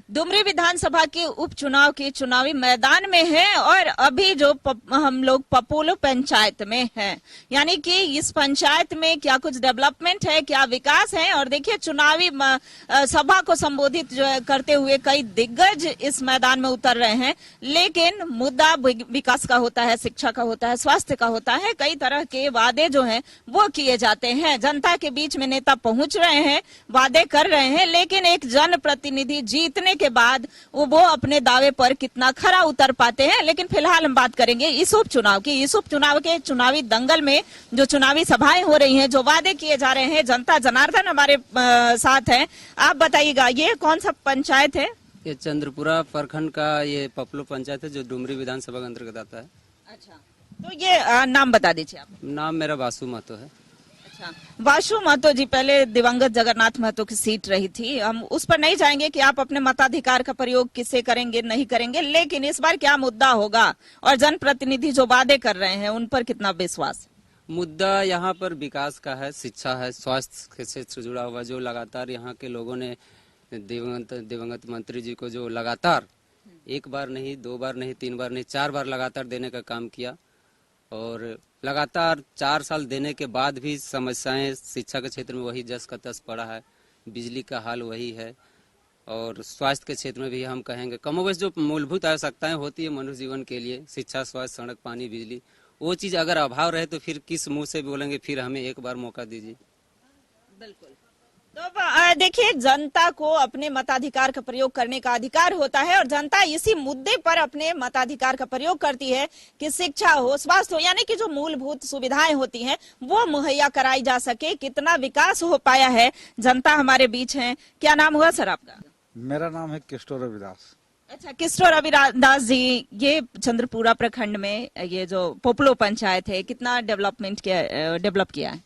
डुमरी विधानसभा के उपचुनाव के चुनावी मैदान में है और अभी जो हम लोग पपोलो पंचायत में हैं, यानी कि इस पंचायत में क्या कुछ डेवलपमेंट है, क्या विकास है। और देखिए चुनावी सभा को संबोधित करते हुए कई दिग्गज इस मैदान में उतर रहे हैं, लेकिन मुद्दा विकास का होता है, शिक्षा का होता है, स्वास्थ्य का होता है। कई तरह के वादे जो हैं वो किए जाते हैं, जनता के बीच में नेता पहुंच रहे हैं, वादे कर रहे हैं, लेकिन एक जनप्रतिनिधि जीतने के बाद वो अपने दावे पर कितना खरा उतर पाते हैं। लेकिन फिलहाल हम बात करेंगे इस उपचुनाव की। इस उपचुनाव के चुनावी दंगल में जो चुनावी सभाएं हो रही हैं, जो वादे किए जा रहे हैं, जनता जनार्दन हमारे साथ हैं। आप बताइएगा ये कौन सा पंचायत है? ये चंद्रपुरा प्रखंड का ये पपलो पंचायत है जो डुमरी विधानसभा के अंतर्गत आता है। अच्छा, तो ये नाम बता दीजिए आप। नाम मेरा वासु महतो है। वासु महतो जी, पहले दिवंगत जगन्नाथ महतो की सीट रही थी, हम उस पर नहीं जाएंगे कि आप अपने मताधिकार का प्रयोग किससे करेंगे नहीं करेंगे, लेकिन इस बार क्या मुद्दा होगा और जनप्रतिनिधि जो वादे कर रहे हैं उन पर कितना विश्वास? मुद्दा यहाँ पर विकास का है, शिक्षा है, स्वास्थ्य के क्षेत्र से जुड़ा हुआ, जो लगातार यहाँ के लोगों ने दिवंगत मंत्री जी को जो लगातार एक बार नहीं, दो बार नहीं, तीन बार नहीं, 4 बार लगातार देने का काम किया। और लगातार 4 साल देने के बाद भी समस्याएं शिक्षा के क्षेत्र में वही जस का तस पड़ा है, बिजली का हाल वही है, और स्वास्थ्य के क्षेत्र में भी हम कहेंगे कमोबेश जो मूलभूत आवश्यकताएं होती है मनुष्य जीवन के लिए, शिक्षा, स्वास्थ्य, सड़क, पानी, बिजली, वो चीज अगर अभाव रहे तो फिर किस मुंह से बोलेंगे फिर हमें एक बार मौका दीजिए। बिल्कुल। तो देखिए, जनता को अपने मताधिकार का प्रयोग करने का अधिकार होता है और जनता इसी मुद्दे पर अपने मताधिकार का प्रयोग करती है कि शिक्षा हो, स्वास्थ्य हो, यानी कि जो मूलभूत सुविधाएं होती हैं वो मुहैया कराई जा सके। कितना विकास हो पाया है, जनता हमारे बीच है। क्या नाम हुआ सर आपका? मेरा नाम है किशोर रविदास। अच्छा, किशोर रविदास जी, ये चंद्रपुरा प्रखंड में ये जो पोपलो पंचायत है, कितना डेवलप किया है?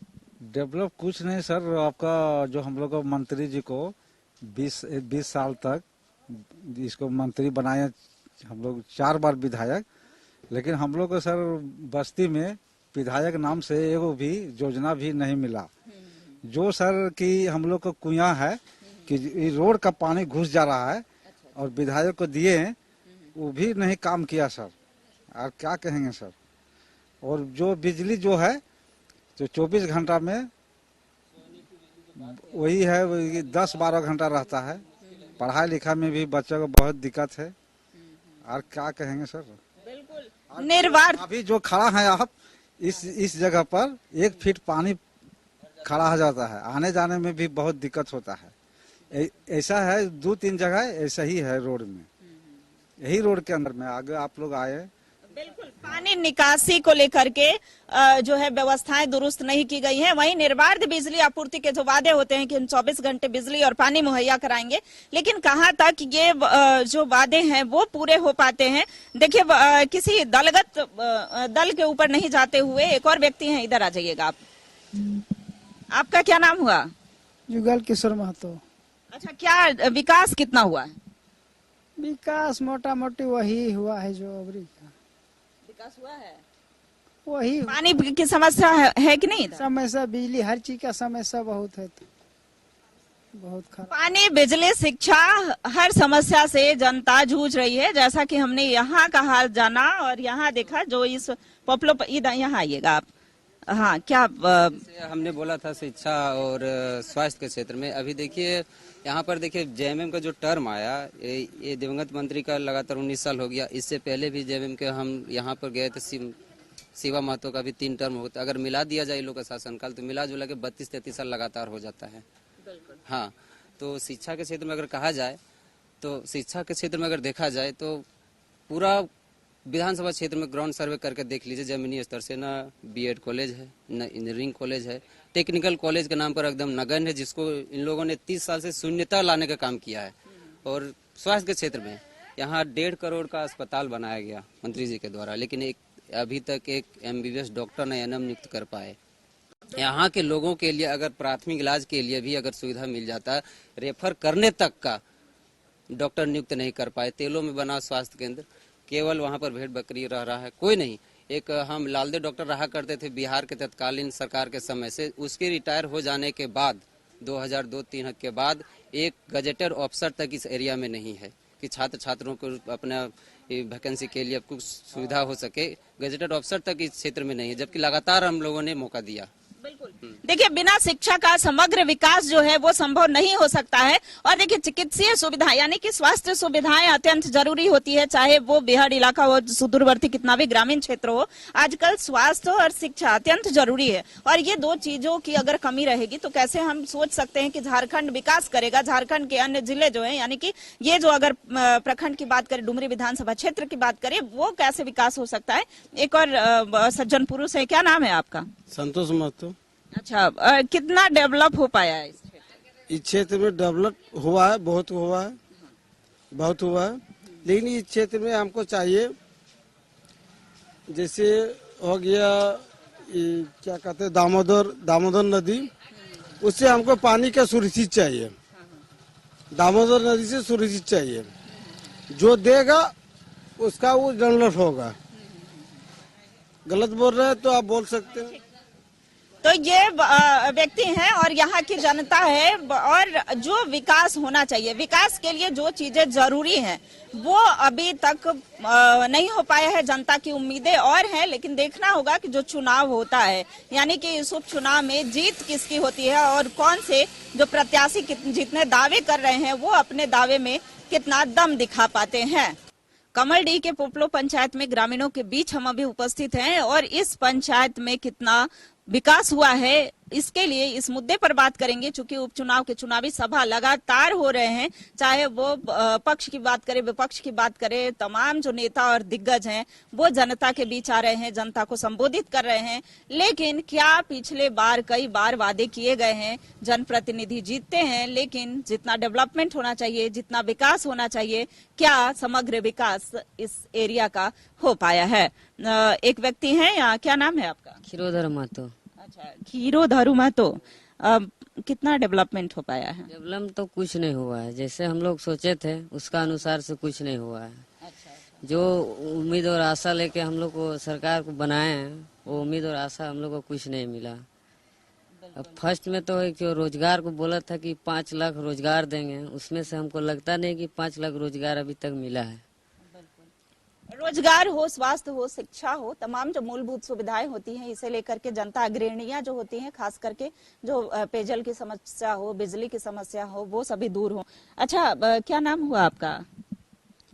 डेवलप कुछ नहीं सर, आपका जो हम लोग मंत्री जी को 20 साल तक इसको मंत्री बनाए, हम लोग 4 बार विधायक, लेकिन हम लोग को सर बस्ती में विधायक नाम से एगो भी योजना भी नहीं मिला। जो सर कि हम लोग को कुआं है कि रोड का पानी घुस जा रहा है और विधायक को दिए वो भी नहीं काम किया सर। और क्या कहेंगे सर। और जो बिजली जो है तो 24 घंटा में वही है, वही 10-12 घंटा रहता है। पढ़ाई लिखाई में भी बच्चों को बहुत दिक्कत है। और क्या कहेंगे सर। बिल्कुल निर्वाध। अभी जो खड़ा है आप इस जगह पर 1 फीट पानी खड़ा हो जाता है, आने जाने में भी बहुत दिक्कत होता है। ऐसा है 2-3 जगह ऐसा ही है रोड में, यही रोड के अंदर में आगे आप लोग आए। बिल्कुल, पानी निकासी को लेकर के जो है व्यवस्थाएं दुरुस्त नहीं की गई हैं। वहीं निर्बाध बिजली आपूर्ति के जो वादे होते हैं कि हम 24 घंटे बिजली और पानी मुहैया कराएंगे, लेकिन कहां तक ये जो वादे हैं वो पूरे हो पाते हैं। देखिए, किसी दलगत दल के ऊपर नहीं जाते हुए एक और व्यक्ति हैं, इधर आ जाइएगा आप। आपका क्या नाम हुआ? युगल किशोर महतो। अच्छा, क्या विकास कितना हुआ है? विकास मोटा मोटी वही हुआ है जो अबरी का विकास हुआ है। वही पानी की समस्या है कि नहीं? समस्या, बिजली, हर चीज का समस्या बहुत है, तो बहुत खराब। पानी, बिजली, शिक्षा, हर समस्या से जनता जूझ रही है। जैसा कि हमने यहाँ का हाल जाना और यहाँ देखा, जो इस पॉपुलर, यहाँ आइएगा आप। हाँ, क्या हमने बोला था शिक्षा और स्वास्थ्य के क्षेत्र में। अभी देखिए यहाँ पर देखिए जेएमएम का जो टर्म आया, ये दिवंगत मंत्री का लगातार 19 साल हो गया। इससे पहले भी जेएमएम के हम यहाँ पर गए थे, शिवा महतो का भी 3 टर्म होता। अगर मिला दिया जाए लोग का शासनकाल तो मिला जुला के 32-33 साल लगातार हो जाता है। हाँ, तो शिक्षा के क्षेत्र में अगर कहा जाए तो शिक्षा के क्षेत्र में अगर देखा जाए तो पूरा विधानसभा क्षेत्र में ग्राउंड सर्वे करके देख लीजिए, जमीनी स्तर से ना बीएड कॉलेज है, ना इंजीनियरिंग कॉलेज है, टेक्निकल कॉलेज के नाम पर एकदम नगण्य है, जिसको इन लोगों ने 30 साल से शून्यता लाने का काम किया है। और स्वास्थ्य के क्षेत्र में यहाँ 1.5 करोड़ का अस्पताल बनाया गया मंत्री जी के द्वारा, लेकिन अभी तक एक MBBS डॉक्टर ने एनएम नियुक्त कर पाए। यहाँ के लोगों के लिए अगर प्राथमिक इलाज के लिए भी अगर सुविधा मिल जाता, रेफर करने तक का डॉक्टर नियुक्त नहीं कर पाए। तेलों में बना स्वास्थ्य केंद्र, केवल वहाँ पर भेड़ बकरी रह रहा है, कोई नहीं। एक हम लालदेव डॉक्टर रहा करते थे बिहार के तत्कालीन सरकार के समय से, उसके रिटायर हो जाने के बाद 2002-3 के बाद एक गजेटर ऑफिसर तक इस एरिया में नहीं है कि छात्रों को अपना वैकेंसी के लिए कुछ सुविधा हो सके। गजेटेड ऑफिसर तक इस क्षेत्र में नहीं है, जबकि लगातार हम लोगों ने मौका दिया। बिल्कुल। देखिए, बिना शिक्षा का समग्र विकास जो है वो संभव नहीं हो सकता है। और देखिए, चिकित्सीय सुविधा यानी कि स्वास्थ्य सुविधाएं अत्यंत जरूरी होती है, चाहे वो बेहद इलाका हो, सुदूरवर्ती कितना भी ग्रामीण क्षेत्र हो। आजकल स्वास्थ्य और शिक्षा अत्यंत जरूरी है, और ये दो चीजों की अगर कमी रहेगी तो कैसे हम सोच सकते हैं कि झारखंड विकास करेगा। झारखंड के अन्य जिले जो है, यानी कि ये जो अगर प्रखंड की बात करें, डुमरी विधानसभा क्षेत्र की बात करें, वो कैसे विकास हो सकता है। एक और सज्जन पुरुष है, क्या नाम है आपका? संतोष महतो। अच्छा, कितना डेवलप हो पाया है इस क्षेत्र में? डेवलप हुआ है, बहुत हुआ है, बहुत हुआ है। लेकिन इस क्षेत्र में हमको चाहिए, जैसे हो गया क्या कहते हैं दामोदर नदी, उससे हमको पानी का सुनिश्चित चाहिए। दामोदर नदी से सुनिश्चित चाहिए, जो देगा उसका वो जनरल होगा। गलत बोल रहे हैं तो आप बोल सकते हैं। तो ये व्यक्ति हैं और यहाँ की जनता है, और जो विकास होना चाहिए, विकास के लिए जो चीजें जरूरी हैं वो अभी तक नहीं हो पाया है। जनता की उम्मीदें और हैं, लेकिन देखना होगा कि जो चुनाव होता है, यानी कि इस उपचुनाव में जीत किसकी होती है और कौन से जो प्रत्याशी जितने दावे कर रहे हैं वो अपने दावे में कितना दम दिखा पाते हैं। कमलडीह के पोपलो पंचायत में ग्रामीणों के बीच हम अभी उपस्थित हैं, और इस पंचायत में कितना विकास हुआ है इसके लिए इस मुद्दे पर बात करेंगे। चूंकि उपचुनाव के चुनावी सभा लगातार हो रहे हैं, चाहे वो पक्ष की बात करें, विपक्ष की बात करें, तमाम जो नेता और दिग्गज हैं वो जनता के बीच आ रहे हैं, जनता को संबोधित कर रहे हैं। लेकिन क्या पिछले बार कई बार वादे किए गए हैं, जनप्रतिनिधि जीतते हैं, लेकिन जितना डेवलपमेंट होना चाहिए, जितना विकास होना चाहिए, क्या समग्र विकास इस एरिया का हो पाया है? एक व्यक्ति है यहाँ, क्या नाम है आपका? खीरोधर महतो। अच्छा, खीरोधर महतो। कितना डेवलपमेंट हो पाया है? डेवलप तो कुछ नहीं हुआ है, जैसे हम लोग सोचे थे उसका अनुसार से कुछ नहीं हुआ है। अच्छा। जो उम्मीद और आशा लेके हम लोग को सरकार को बनाए हैं, वो उम्मीद और आशा हम लोग को कुछ नहीं मिला। अब फर्स्ट में तो एक रोजगार को बोला था कि 5 लाख रोजगार देंगे, उसमें से हमको लगता नहीं कि 5 लाख रोजगार अभी तक मिला है। रोजगार हो, स्वास्थ्य हो, शिक्षा हो, तमाम जो मूलभूत सुविधाएं होती हैं, इसे लेकर के जनता अग्रणियां जो होती हैं, खास करके जो पेयजल की समस्या हो, बिजली की समस्या हो, वो सभी दूर हो। अच्छा, क्या नाम हुआ आपका?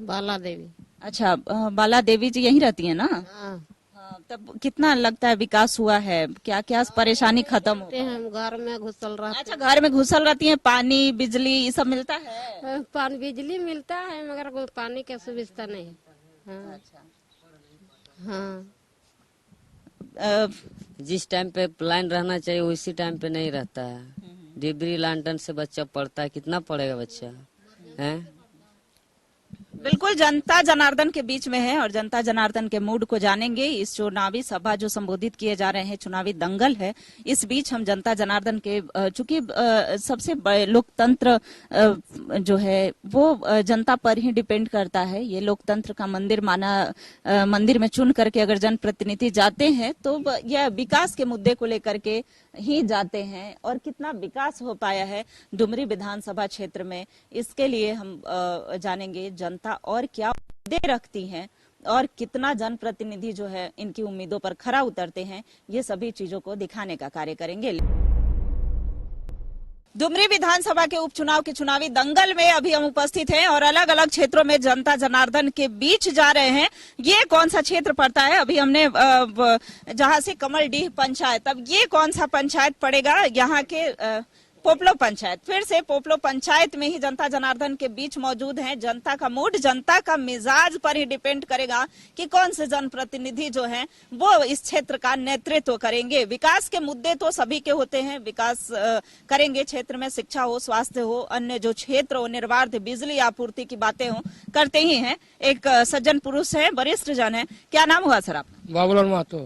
बाला देवी। अच्छा, बाला देवी जी यहीं रहती है ना? हाँ, तब कितना लगता है विकास हुआ है? क्या क्या परेशानी खत्म हो? हम घर में घुसल रहते। अच्छा, घर में घुसल रहती है, पानी बिजली ये सब मिलता है? पानी बिजली मिलता है, मगर कोई पानी की सुविधा नहीं है। हाँ। अच्छा। हाँ। जिस टाइम पे प्लान रहना चाहिए उसी टाइम पे नहीं रहता है। डिबरी लालटन से बच्चा पढ़ता है, कितना पढ़ेगा बच्चा है? बिल्कुल, जनता जनार्दन के बीच में है और जनता जनार्दन के मूड को जानेंगे। इस चुनावी सभा जो संबोधित किए जा रहे हैं, चुनावी दंगल है, इस बीच हम जनता जनार्दन के, चूंकि सबसे बड़े लोकतंत्र जो है वो जनता पर ही डिपेंड करता है। ये लोकतंत्र का मंदिर मंदिर में चुन करके अगर जनप्रतिनिधि जाते हैं तो यह विकास के मुद्दे को लेकर के ही जाते हैं। और कितना विकास हो पाया है डुमरी विधानसभा क्षेत्र में, इसके लिए हम जानेंगे जनता और क्या उम्मीदें रखती हैं और कितना जनप्रतिनिधि जो है इनकी उम्मीदों पर खरा उतरते हैं। ये सभी चीजों को दिखाने का कार्य करेंगे। डुमरी विधानसभा के उपचुनाव के चुनावी दंगल में अभी हम उपस्थित हैं और अलग अलग क्षेत्रों में जनता जनार्दन के बीच जा रहे हैं। ये कौन सा क्षेत्र पड़ता है? अभी हमने जहां से कमलडीह पंचायत, अब ये कौन सा पंचायत पड़ेगा? यहाँ के पोपलो पंचायत। फिर से पोपलो पंचायत में ही जनता जनार्दन के बीच मौजूद हैं। जनता का मूड, जनता का मिजाज पर ही डिपेंड करेगा कि कौन से जनप्रतिनिधि जो हैं वो इस क्षेत्र का नेतृत्व करेंगे। विकास के मुद्दे तो सभी के होते हैं, विकास करेंगे क्षेत्र में, शिक्षा हो, स्वास्थ्य हो, अन्य जो क्षेत्र हो, निर्बाध बिजली आपूर्ति की बातें हो, करते ही हैं। एक सज्जन पुरुष है, वरिष्ठ जन है, क्या नाम हुआ सर आपका? बाबूलाल महतो।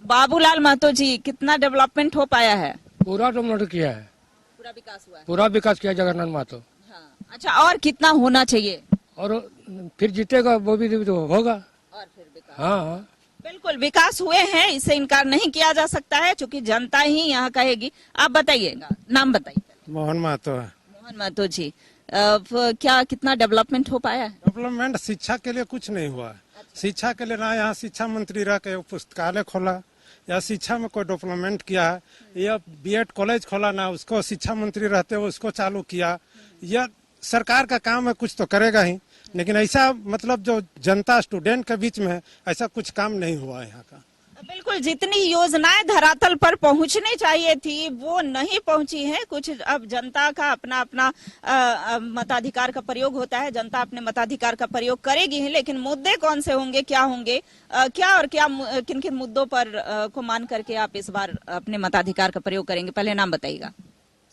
बाबूलाल महतो जी, कितना डेवलपमेंट हो पाया है? पूरा डेवलपमेंट किया है, पूरा विकास हुआ है? पूरा विकास किया जगन्नाथ महतो। हाँ। अच्छा, और कितना होना चाहिए? और फिर जीतेगा वो भी तो होगा। और फिर विकास। हाँ, बिल्कुल विकास हुए हैं, इससे इनकार नहीं किया जा सकता है, क्योंकि जनता ही यहाँ कहेगी। आप बताइएगा, नाम बताइए। मोहन महतो है। मोहन महतो जी, क्या कितना डेवलपमेंट हो पाया है? डेवलपमेंट शिक्षा के लिए कुछ नहीं हुआ है। शिक्षा के लिए ना यहाँ शिक्षा मंत्री रह के पुस्तकालय खोला या शिक्षा में कोई डेवलपमेंट किया है, या बीएड कॉलेज खोला ना उसको शिक्षा मंत्री रहते हुए उसको चालू किया। यह सरकार का काम है, कुछ तो करेगा ही, लेकिन ऐसा मतलब जो जनता स्टूडेंट के बीच में है ऐसा कुछ काम नहीं हुआ है यहाँ का। बिल्कुल, जितनी योजनाएं धरातल पर पहुंचनी चाहिए थी वो नहीं पहुंची हैं। कुछ अब जनता का अपना अपना मताधिकार का प्रयोग होता है, जनता अपने मताधिकार का प्रयोग करेगी ही, लेकिन मुद्दे कौन से होंगे, क्या होंगे, क्या और क्या किन किन मुद्दों पर को मान करके आप इस बार अपने मताधिकार का प्रयोग करेंगे? पहले नाम बताइएगा।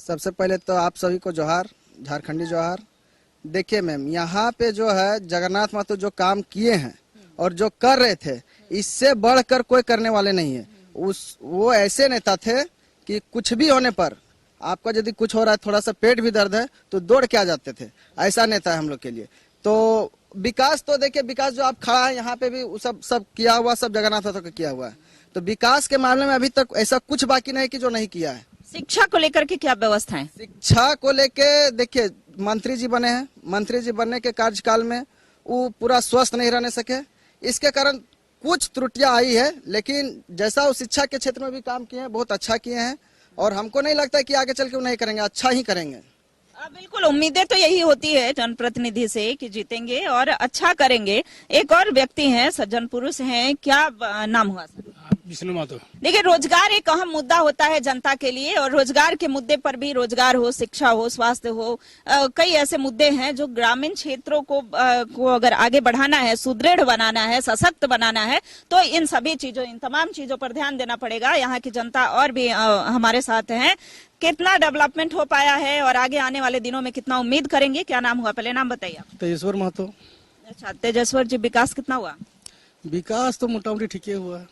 सबसे पहले तो आप सभी को जोहार, झारखंडी जोहार। देखिए मैम, यहाँ पे जो है जगन्नाथ महतो जो काम किए हैं और जो कर रहे थे, इससे बढ़कर कोई करने वाले नहीं है। वो ऐसे नेता थे कि कुछ भी होने पर आपका यदि कुछ हो रहा है, थोड़ा सा पेट भी दर्द है तो दौड़ के आ जाते थे। ऐसा नेता है हम लोग के लिए। तो विकास तो देखिए, विकास जो आप खड़ा है यहाँ पे भी सब किया हुआ, सब जगन्नाथ महतो का किया हुआ है। तो विकास के मामले में अभी तक ऐसा कुछ बाकी नहीं कि जो नहीं किया है। शिक्षा को लेकर के क्या व्यवस्था है? शिक्षा को लेके देखिए, मंत्री जी बने हैं, मंत्री जी बनने के कार्यकाल में वो पूरा स्वस्थ नहीं रहने सके, इसके कारण कुछ त्रुटियां आई है। लेकिन जैसा वो शिक्षा के क्षेत्र में भी काम किए हैं, बहुत अच्छा किए हैं, और हमको नहीं लगता कि आगे चल के वो नहीं करेंगे, अच्छा ही करेंगे। बिल्कुल, उम्मीदें तो यही होती है जनप्रतिनिधि से कि जीतेंगे और अच्छा करेंगे। एक और व्यक्ति हैं, सज्जन पुरुष हैं, क्या नाम हुआ सर? विष्णु महतो। देखिए, रोजगार एक अहम मुद्दा होता है जनता के लिए, और रोजगार के मुद्दे पर भी, रोजगार हो, शिक्षा हो, स्वास्थ्य हो, कई ऐसे मुद्दे हैं जो ग्रामीण क्षेत्रों को अगर आगे बढ़ाना है, सुदृढ़ बनाना है, सशक्त बनाना है, तो इन सभी चीजों, इन तमाम चीजों पर ध्यान देना पड़ेगा। यहाँ की जनता और भी हमारे साथ हैं। कितना डेवलपमेंट हो पाया है और आगे आने वाले दिनों में कितना उम्मीद करेंगे? क्या नाम हुआ? पहले नाम बताइए। तेजेश्वर महतो। अच्छा, तेजेश्वर जी, विकास कितना हुआ? विकास तो मोटा मोटी ठीक हुआ है।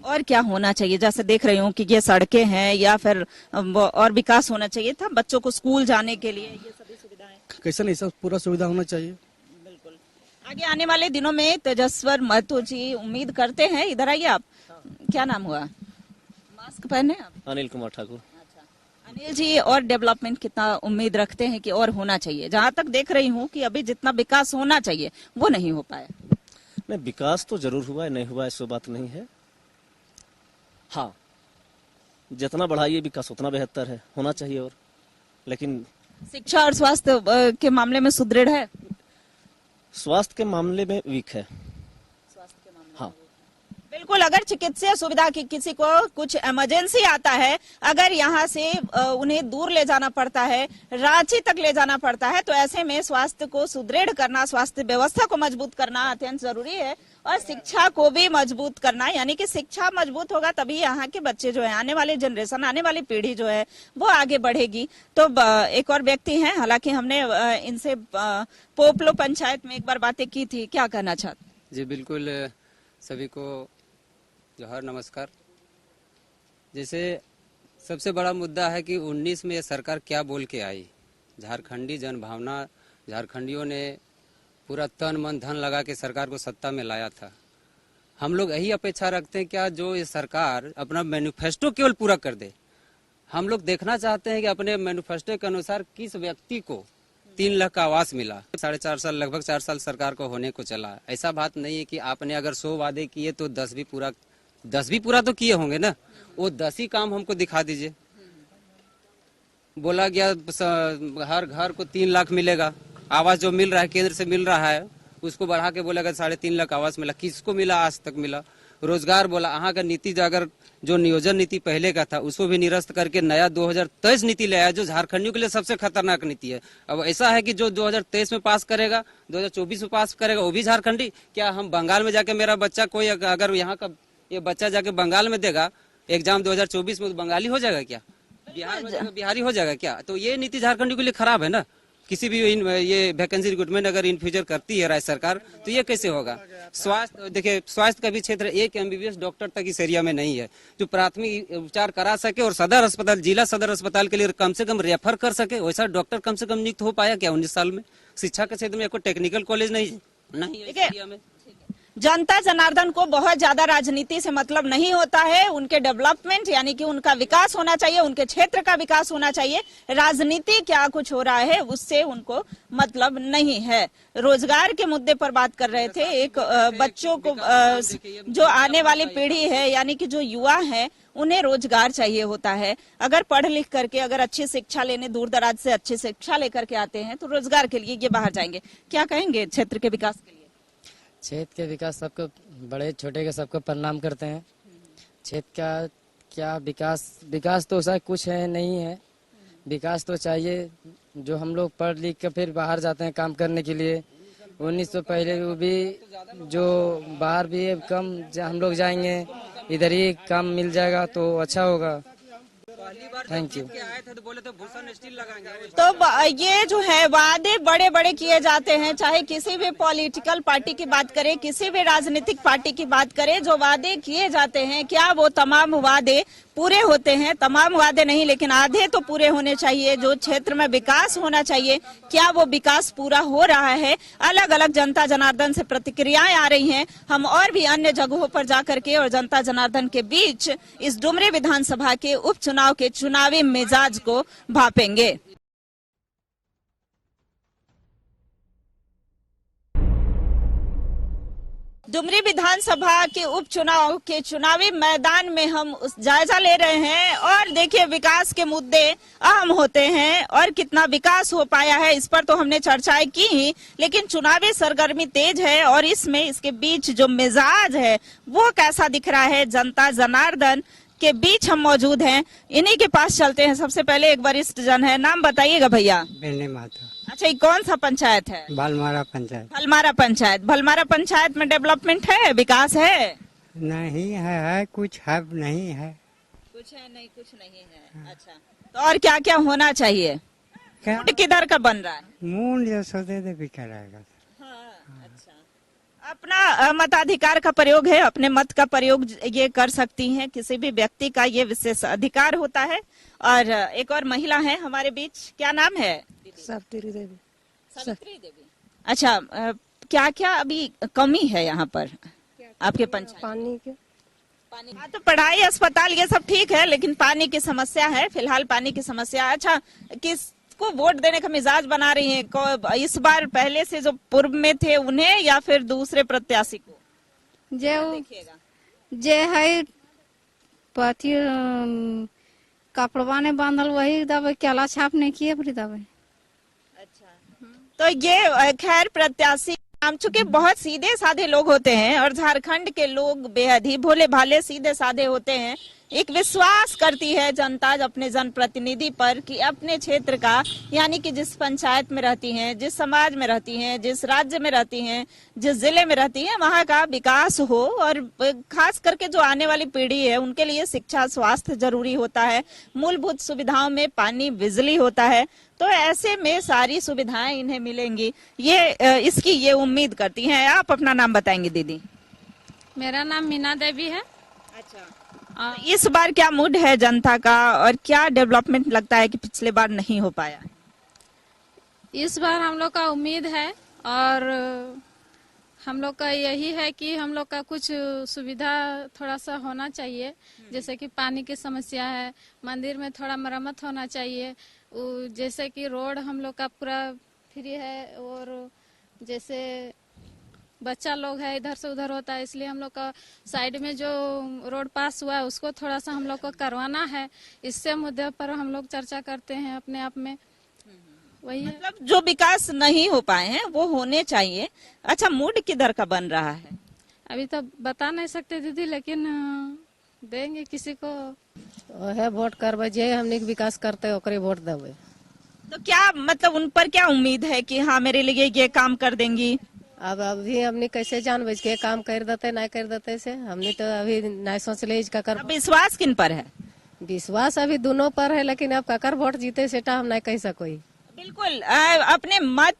और क्या होना चाहिए? जैसे देख रही हूँ कि ये सड़कें हैं, या फिर और विकास होना चाहिए था बच्चों को स्कूल जाने के लिए, ये सभी सुविधाएं कैसा नहीं, सब पूरा सुविधा होना चाहिए। बिल्कुल। आगे आने वाले दिनों में तेजस्वर महतो जी उम्मीद करते हैं, इधर आइए आप, क्या नाम हुआ? मास्क पहने आप? अनिल कुमार ठाकुर। अनिल जी, और डेवलपमेंट कितना उम्मीद रखते हैं कि और होना चाहिए? जहाँ तक देख रही हूँ कि अभी जितना विकास होना चाहिए वो नहीं हो पाया। नहीं, विकास तो जरूर हुआ है, नहीं हुआ ऐसी बात नहीं है। हाँ, जितना बढ़ाइए विकास उतना बेहतर है, होना चाहिए। और लेकिन शिक्षा और स्वास्थ्य के मामले में सुदृढ़ है? स्वास्थ्य के मामले में वीक है। हाँ बिल्कुल, अगर चिकित्सीय सुविधा की किसी को कुछ इमरजेंसी आता है, अगर यहाँ से उन्हें दूर ले जाना पड़ता है, रांची तक ले जाना पड़ता है, तो ऐसे में स्वास्थ्य को सुदृढ़ करना, स्वास्थ्य व्यवस्था को मजबूत करना अत्यंत जरूरी है, और शिक्षा को भी मजबूत करना। यानी कि शिक्षा मजबूत होगा तभी यहाँ के बच्चे जो है, आने वाली जनरेशन, आने वाली पीढ़ी जो है वो आगे बढ़ेगी। तो एक और व्यक्ति हैं, हालांकि हमने इनसे पोपलो पंचायत में एक बार बातें की थी, क्या कहना चाहते? जी बिल्कुल, सभी को जोहार, नमस्कार। जैसे सबसे बड़ा मुद्दा है कि 19 में ये सरकार क्या बोल के आई। झारखंडी जनभावना, झारखंडियों ने पूरा तन मन धन लगा के सरकार को सत्ता में लाया था। हम लोग यही अपेक्षा रखते हैं क्या जो ये सरकार अपना मैनिफेस्टो केवल पूरा कर दे। हम लोग देखना चाहते हैं कि अपने मैनिफेस्टो के अनुसार किस व्यक्ति को 3 लाख का आवास मिला। 4.5 साल, लगभग 4 साल सरकार को होने को चला। ऐसा बात नहीं है कि आपने अगर 100 वादे किए तो 10 भी पूरा तो किए होंगे ना। वो 10 ही काम हमको दिखा दीजिए। बोला गया हर घर को 3 लाख मिलेगा, आवास जो मिल रहा है केंद्र से मिल रहा है उसको बढ़ा के बोलेगा 3.5 लाख आवास मिला। किसको मिला? आज तक मिला। रोजगार बोला, यहाँ का नीति अगर जो नियोजन नीति पहले का था उसको भी निरस्त करके नया 2023 नीति ले आया, जो झारखंडियों के लिए सबसे खतरनाक नीति है। अब ऐसा है कि जो 2023 में पास करेगा, 2024 में पास करेगा वो भी झारखंडी। क्या हम बंगाल में जाके, मेरा बच्चा कोई अगर यहाँ का ये बच्चा जाके बंगाल में देगा एग्जाम 2024 में, तो बंगाली हो जाएगा क्या? बिहार में जाएगा बिहारी हो जाएगा क्या? तो ये नीति झारखंडी के लिए खराब है ना। किसी भी ये वैकेंसी रिक्रूटमेंट अगर इन फ्यूचर करती है राज्य सरकार तो ये कैसे होगा? स्वास्थ्य, देखिए स्वास्थ्य का भी क्षेत्र, एक MBBS डॉक्टर तक इस एरिया में नहीं है जो प्राथमिक उपचार करा सके और सदर अस्पताल, जिला सदर अस्पताल के लिए कम से कम रेफर कर सके। वैसा डॉक्टर कम से कम नियुक्त हो पाया क्या 19 साल में? शिक्षा के क्षेत्र में कोई टेक्निकल कॉलेज नहीं है इस एरिया में। जनता जनार्दन को बहुत ज्यादा राजनीति से मतलब नहीं होता है, उनके डेवलपमेंट यानी कि उनका विकास होना चाहिए, उनके क्षेत्र का विकास होना चाहिए, राजनीति क्या कुछ हो रहा है उससे उनको मतलब नहीं है। रोजगार के मुद्दे पर बात कर रहे थे, एक बच्चों को जो आने वाली पीढ़ी है यानी कि जो युवा है उन्हें रोजगार चाहिए होता है। अगर पढ़ लिख करके अगर अच्छी शिक्षा लेने दूर दराज से अच्छी शिक्षा लेकर के आते हैं तो रोजगार के लिए ये बाहर जाएंगे। क्या कहेंगे क्षेत्र के विकास के लिए? क्षेत्र के विकास सबको, बड़े छोटे के सबको प्रणाम करते हैं। क्षेत्र का क्या विकास तो ऐसा कुछ है नहीं है। विकास तो चाहिए, जो हम लोग पढ़ लिख कर फिर बाहर जाते हैं काम करने के लिए। 1900 पहले वो भी जो बाहर भी है कम, हम लोग जाएंगे इधर ही काम मिल जाएगा तो अच्छा होगा। Thank you. तो बोले तो भूषण स्टील लगाएंगे। तो ये जो है वादे बड़े बड़े किए जाते हैं, चाहे किसी भी पॉलिटिकल पार्टी की बात करें, किसी भी राजनीतिक पार्टी की बात करें, जो वादे किए जाते हैं क्या वो तमाम वादे पूरे होते हैं? तमाम वादे नहीं, लेकिन आधे तो पूरे होने चाहिए। जो क्षेत्र में विकास होना चाहिए क्या वो विकास पूरा हो रहा है? अलग अलग जनता जनार्दन से प्रतिक्रियाएं आ रही हैं। हम और भी अन्य जगहों पर जाकर के और जनता जनार्दन के बीच इस डुमरी विधानसभा के उपचुनाव के चुनावी मिजाज को भापेंगे। डुमरी विधानसभा के उपचुनाव के चुनावी मैदान में हम उस जायजा ले रहे हैं और देखिए विकास के मुद्दे अहम होते हैं और कितना विकास हो पाया है इस पर तो हमने चर्चाएं की ही, लेकिन चुनावी सरगर्मी तेज है और इसमें इसके बीच जो मिजाज है वो कैसा दिख रहा है। जनता जनार्दन के बीच हम मौजूद हैं, इन्हीं के पास चलते हैं। सबसे पहले एक वरिष्ठ जन है, नाम बताइएगा भैया। बेने माता। अच्छा, ये कौन सा पंचायत है? भलमारा पंचायत। भलमारा पंचायत। भलमारा पंचायत में डेवलपमेंट है, विकास है? नहीं है कुछ है नहीं है। कुछ है नहीं, कुछ नहीं है। अच्छा, तो और क्या क्या होना चाहिए? मूड किधर का बन रहा है? मूड जो सोते थे भी कराएगा। अपना मताधिकार का प्रयोग है, अपने मत का प्रयोग ये कर सकती हैं, किसी भी व्यक्ति का ये विशेष अधिकार होता है। और एक और महिला है हमारे बीच, क्या नाम है? सावित्री देवी। सावित्री देवी। अच्छा, क्या क्या अभी कमी है यहाँ पर आपके पंचायत? पानी। हाँ, तो पढ़ाई, अस्पताल ये सब ठीक है, लेकिन पानी की समस्या है फिलहाल, पानी की समस्या। अच्छा, किसको वोट देने का मिजाज बना रही हैं इस बार, पहले से जो पूर्व में थे उन्हें या फिर दूसरे प्रत्याशी को? जे है पति कपड़वा ने बांधल वही दबे, केला छाप नहीं किए बड़ी दबे। अच्छा, तो ये खैर प्रत्याशी नाम, चूंकि बहुत सीधे साधे लोग होते हैं और झारखंड के लोग बेहद ही भोले भाले सीधे साधे होते हैं। एक विश्वास करती है जनता अपने जनप्रतिनिधि पर कि अपने क्षेत्र का यानी कि जिस पंचायत में रहती हैं, जिस समाज में रहती हैं, जिस राज्य में रहती हैं, जिस जिले में रहती हैं, वहाँ का विकास हो। और खास करके जो आने वाली पीढ़ी है उनके लिए शिक्षा, स्वास्थ्य जरूरी होता है, मूलभूत सुविधाओं में पानी, बिजली होता है। तो ऐसे में सारी सुविधाएं इन्हें मिलेंगी, ये इसकी ये उम्मीद करती हैं। आप अपना नाम बताएंगे दीदी? मेरा नाम मीना देवी है। अच्छा, इस बार क्या मूड है जनता का और क्या डेवलपमेंट लगता है कि पिछले बार नहीं हो पाया? इस बार हम लोग का उम्मीद है और हम लोग का यही है कि हम लोग का कुछ सुविधा थोड़ा सा होना चाहिए, जैसे कि पानी की समस्या है, मंदिर में थोड़ा मरम्मत होना चाहिए, जैसे कि रोड हम लोग का पूरा फ्री है और जैसे बच्चा लोग है इधर से उधर होता है, इसलिए हम लोग का साइड में जो रोड पास हुआ है उसको थोड़ा सा हम लोग को करवाना है। इससे मुद्दे पर हम लोग चर्चा करते हैं अपने आप में, वही मतलब जो विकास नहीं हो पाए हैं वो होने चाहिए। अच्छा, मूड किधर का बन रहा है? अभी तो बता नहीं सकते दीदी, लेकिन देंगे किसी को है वोट करबे, जे हमने विकास करते ओकरे वोट देवे। तो क्या मतलब उन पर क्या उम्मीद है कि हाँ मेरे लिए ये काम कर देंगी? अब अभी हमने कैसे जानबे के काम कर देते नहीं कर देते से, हमने तो अभी नहीं सोचले इसका कर। विश्वास किन पर है? विश्वास अभी दोनों पर है, लेकिन अब ककर वोट जीते सेटा हम नहीं कह सकोई। बिल्कुल, अपने मत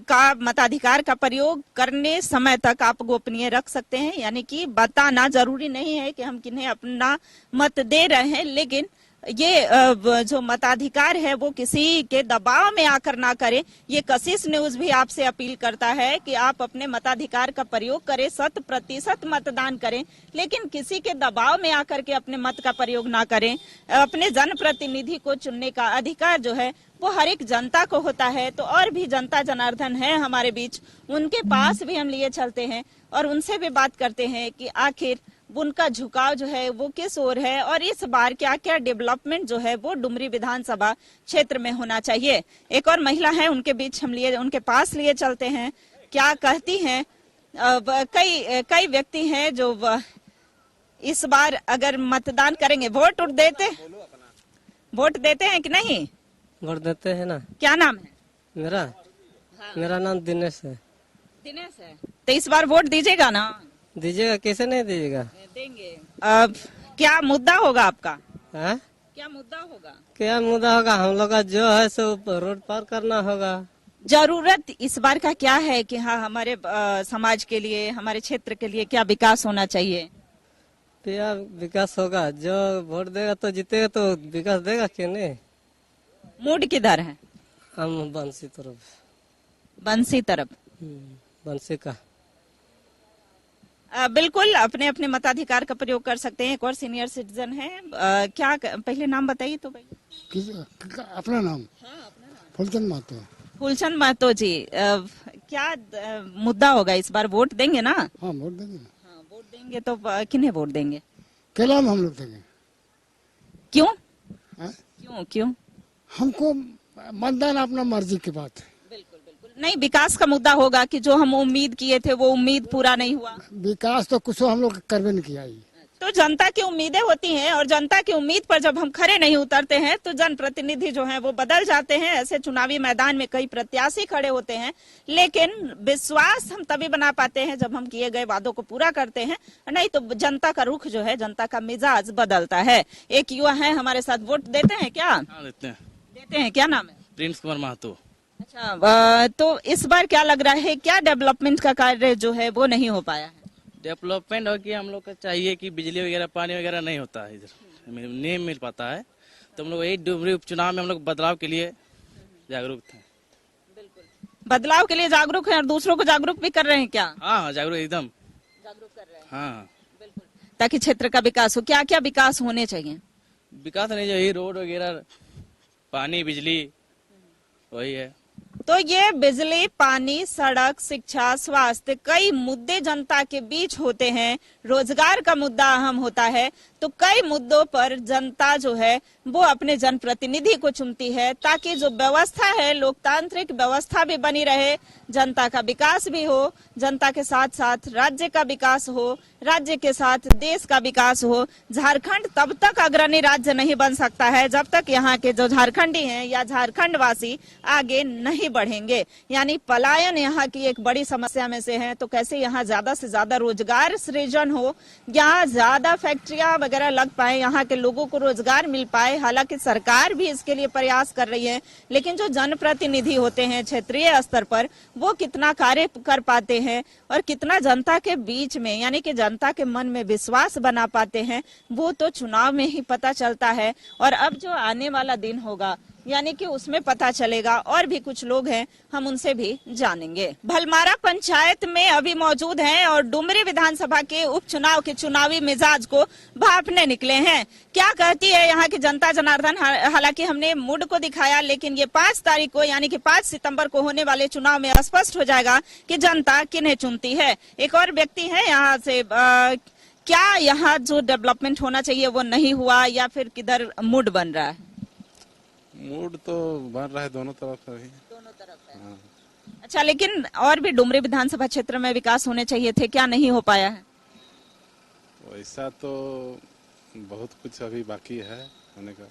का मताधिकार का प्रयोग करने समय तक आप गोपनीय रख सकते हैं, यानी कि बताना जरूरी नहीं है कि हम किन्हें अपना मत दे रहे हैं, लेकिन ये जो मताधिकार है वो किसी के दबाव में आकर ना करें। ये कशिश न्यूज भी आपसे अपील करता है कि आप अपने मताधिकार का प्रयोग करें, 100% मतदान करें, लेकिन किसी के दबाव में आकर के अपने मत का प्रयोग ना करें। अपने जनप्रतिनिधि को चुनने का अधिकार जो है वो हर एक जनता को होता है। तो और भी जनता जनार्दन है हमारे बीच, उनके पास भी हम लिए चलते हैं और उनसे भी बात करते हैं कि आखिर उनका झुकाव जो है वो किस ओर है और इस बार क्या क्या डेवलपमेंट जो है वो डुमरी विधानसभा क्षेत्र में होना चाहिए। एक और महिला है, उनके बीच हम उनके पास लिए चलते हैं, क्या कहती हैं। कई व्यक्ति हैं जो इस बार अगर मतदान करेंगे, वोट देते हैं कि नहीं? वोट देते हैं ना। क्या नाम है? मेरा नाम दिनेश है। दिनेश है, तो इस बार वोट दीजिएगा ना? दीजिएगा, कैसे नहीं दीजिएगा? देंगे। अब क्या मुद्दा होगा आपका? है? क्या मुद्दा होगा? क्या मुद्दा होगा? हम लोग का जो है सो रोड पार करना होगा। जरूरत इस बार का क्या है कि हाँ हमारे समाज के लिए, हमारे क्षेत्र के लिए क्या विकास होना चाहिए? क्या विकास होगा? जो वोट देगा तो जीतेगा, तो विकास देगा कि नहीं? मूड किधर है? हम बंसी तरफ। बंसी तरफ। बंसी का बिल्कुल अपने अपने मताधिकार का प्रयोग कर सकते हैं। एक और सीनियर सिटीजन है, क्या पहले नाम बताइए तो भाई। अपना नाम? फूलचंद महतो। फूलचंद महतो जी, क्या मुद्दा होगा इस बार? वोट देंगे ना? हाँ वोट देंगे। हाँ वोट देंगे, तो किन्हें वोट देंगे? केला में हम लोग देंगे। क्यों? क्यों? हमको मतदान अपना मर्जी की बात है। नहीं, विकास का मुद्दा होगा कि जो हम उम्मीद किए थे वो उम्मीद पूरा नहीं हुआ। विकास तो कुछ हम लोग करवे नहीं किया। तो जनता की उम्मीदें होती हैं और जनता की उम्मीद पर जब हम खरे नहीं उतरते हैं तो जनप्रतिनिधि जो हैं वो बदल जाते हैं। ऐसे चुनावी मैदान में कई प्रत्याशी खड़े होते हैं, लेकिन विश्वास हम तभी बना पाते हैं जब हम किए गए वादों को पूरा करते हैं, नहीं तो जनता का रुख जो है, जनता का मिजाज बदलता है। एक युवा है हमारे साथ, वोट देते हैं क्या? देते हैं। क्या नाम है? प्रिंस कुमार महतो। अच्छा, तो इस बार क्या लग रहा है, क्या डेवलपमेंट का कार्य जो है वो नहीं हो पाया है? डेवलपमेंट हो कि हम लोग को चाहिए कि बिजली वगैरह, पानी वगैरह नहीं होता है, इधर नहीं मिल पाता है, तो हम लोग यही डुमरी उपचुनाव में हम लोग बदलाव के लिए जागरूक थे। बदलाव के लिए जागरूक है और दूसरों को जागरूक भी कर रहे हैं क्या? हाँ जागरूक, एकदम जागरूक कर रहे हैं। हाँ बिल्कुल, ताकि क्षेत्र का विकास हो। क्या क्या विकास होने चाहिए? विकास नहीं, जो यही रोड वगैरह, पानी, बिजली, वही है। तो ये बिजली, पानी, सड़क, शिक्षा, स्वास्थ्य, कई मुद्दे जनता के बीच होते हैं। रोजगार का मुद्दा अहम होता है। तो कई मुद्दों पर जनता जो है वो अपने जनप्रतिनिधि को चुनती है, ताकि जो व्यवस्था है, लोकतांत्रिक व्यवस्था भी बनी रहे, जनता का विकास भी हो, जनता के साथ साथ राज्य का विकास हो, राज्य के साथ देश का विकास हो। झारखंड तब तक अग्रणी राज्य नहीं बन सकता है जब तक यहाँ के जो झारखंडी हैं या झारखंड वासी आगे नहीं बढ़ेंगे। यानी पलायन यहाँ की एक बड़ी समस्या में से है। तो कैसे यहाँ ज्यादा से ज्यादा रोजगार सृजन हो, यहाँ ज्यादा फैक्ट्रियां वगैरह लग पाए, यहाँ के लोगों को रोजगार मिल पाए। हालांकि सरकार भी इसके लिए प्रयास कर रही है, लेकिन जो जनप्रतिनिधि होते हैं क्षेत्रीय स्तर पर, वो कितना कार्य कर पाते हैं और कितना जनता के बीच में, यानी कि जनता के मन में विश्वास बना पाते हैं, वो तो चुनाव में ही पता चलता है। और अब जो आने वाला दिन होगा, यानी कि उसमें पता चलेगा। और भी कुछ लोग हैं, हम उनसे भी जानेंगे। भलमारा पंचायत में अभी मौजूद हैं और डुमरी विधानसभा के उपचुनाव के चुनावी मिजाज को भांपने निकले हैं। क्या कहती है यहाँ की जनता जनार्दन? हालांकि हमने मूड को दिखाया, लेकिन ये 5 तारीख को, यानी कि 5 सितंबर को होने वाले चुनाव में स्पष्ट हो जाएगा कि जनता किन्हें चुनती है। एक और व्यक्ति है यहाँ से, क्या यहाँ जो डेवलपमेंट होना चाहिए वो नहीं हुआ, या फिर किधर मूड बन रहा है? मूड तो बन रहा है दोनों तरफ से ही। दोनों तरफ है। हाँ। अच्छा, लेकिन और भी डुमरी विधानसभा क्षेत्र में विकास होने चाहिए थे, क्या नहीं हो पाया है? वैसा तो बहुत कुछ अभी बाकी है होने का,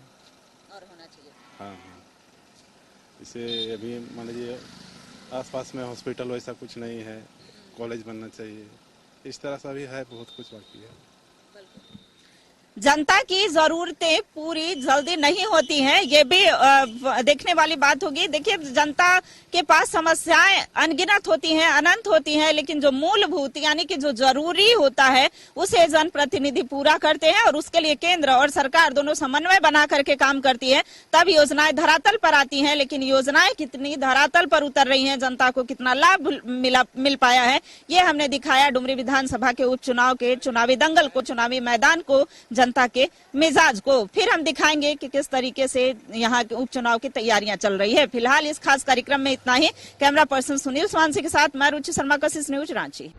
और होना चाहिए। हाँ। इसे अभी मान लीजिए आसपास में हॉस्पिटल वैसा कुछ नहीं है, कॉलेज बनना चाहिए, इस तरह से भी है, बहुत कुछ बाकी है। जनता की जरूरतें पूरी जल्दी नहीं होती हैं, ये भी देखने वाली बात होगी। देखिए, जनता के पास समस्याएं अनगिनत होती हैं, अनंत होती हैं, लेकिन जो मूलभूत यानी कि जो जरूरी होता है उसे जनप्रतिनिधि पूरा करते हैं और उसके लिए केंद्र और सरकार दोनों समन्वय बना करके काम करती है, तब योजनाएं धरातल पर आती हैं। लेकिन योजनाएं कितनी धरातल पर उतर रही हैं, जनता को कितना लाभ मिल पाया है, ये हमने दिखाया डुमरी विधानसभा के उपचुनाव के चुनावी दंगल को, चुनावी मैदान को, जनता के मिजाज को। फिर हम दिखाएंगे कि किस तरीके से यहाँ के उपचुनाव की तैयारियां चल रही है। फिलहाल इस खास कार्यक्रम में इतना ही। कैमरा पर्सन सुनील स्वांसी के साथ मैं रुचि शर्मा, कशिश न्यूज, रांची।